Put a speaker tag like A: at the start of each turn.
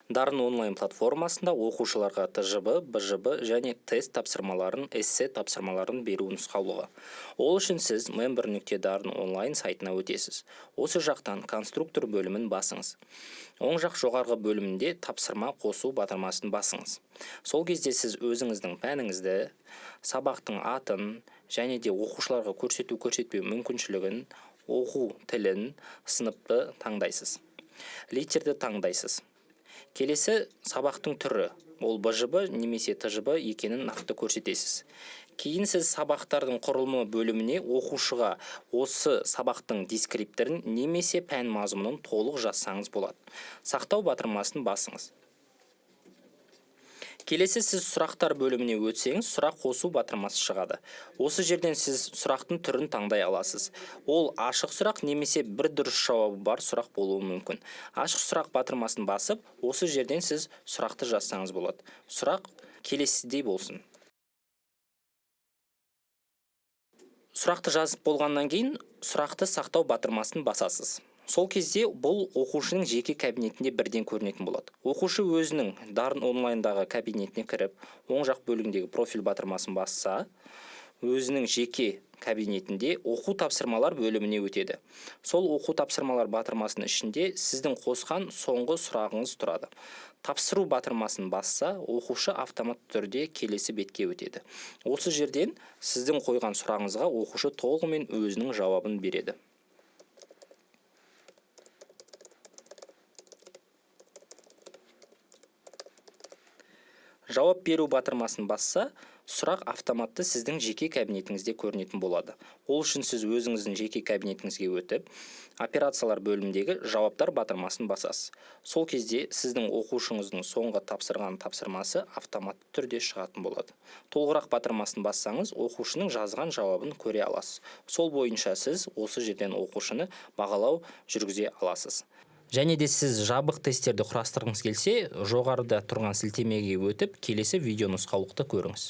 A: Дарын онлайн платформасында оқушыларға ТЖБ, БЖБ және тест тапсырмаларын, эссе тапсырмаларын беру нұсқаулығы. Ол үшін сіз member.dарын онлайн сайтына өтесіз. Осы жақтан конструктор бөлімін басыңыз. Оң жақ жоғарғы бөлімінде тапсырма қосу батырмасын басыңыз. Сол кезде сіз өзіңіздің пәніңізді, сабақтың атын және де оқушыларға көрсету-көрсетпеу мүмкіншілігін, оқу тілін, сыныпты таңдайсыз. Литерді таңдайсыз. Келесі сабақтың түрі, ол БЖБ немесе ТЖБ екенін нақты көрсетесіз. Кейін сіз сабақтардың құрылымы бөліміне оқушыға осы сабақтың дескрипторын немесе пән мазмұнын толық жазсаңыз болады. Сақтау батырмасын басыңыз. Келесі сіз сұрақтар бөліміне өтсеңіз, сұрақ қосу батырмасы шығады. Осы жерден сіз сұрақтың түрін таңдай аласыз. Ол ашық сұрақ немесе бір дұрыс жауабы бар сұрақ болуы мүмкін. Ашық сұрақ батырмасын басып, осы жерден сіз сұрақты жазсаңыз болады. Сұрақ келесідей болсын. Сұрақты жазып болғаннан кейін, сұрақты сақтау батырмасын басасыз. Сол кезде бұл оқушының жеке кабинетінде бірден көрінетін болады. Оқушы өзінің Дарын онлайндағы кабинетіне кіріп, оң жақ бөлігіндегі профиль батырмасын басса, өзінің жеке кабинетінде оқу тапсырмалар бөліміне өтеді. Сол оқу тапсырмалар батырмасының ішінде сіздің қосқан соңғы сұрағыңыз тұрады. Тапсыру батырмасын басса, оқушы автоматты түрде келесі бетке өтеді. Осы жерден сіздің қойған сұрағыңызға оқушы толығымен өзінің жауабын береді. Жауап беру батырмасын басса, сұрақ автоматты сіздің жеке кабинетіңізде көрінетін болады. Ол үшін сіз өзіңіздің жеке кабинетіңізге өтіп, операциялар бөліміндегі жауаптар батырмасын басасыз. Сол кезде сіздің оқушыңыздың соңғы тапсырған тапсырмасы автоматты түрде шығатын болады. Толығырақ батырмасын бассаңыз, оқушының жазған жауабын көре аласыз. Сол бойынша сіз осы жерден оқушыны бағалау жүргізе аласыз. Және де сіз жабық тесттерді құрастырғыңыз келсе, жоғарыда тұрған сілтемеге өтіп, келесі видео нұсқаулықты көріңіз.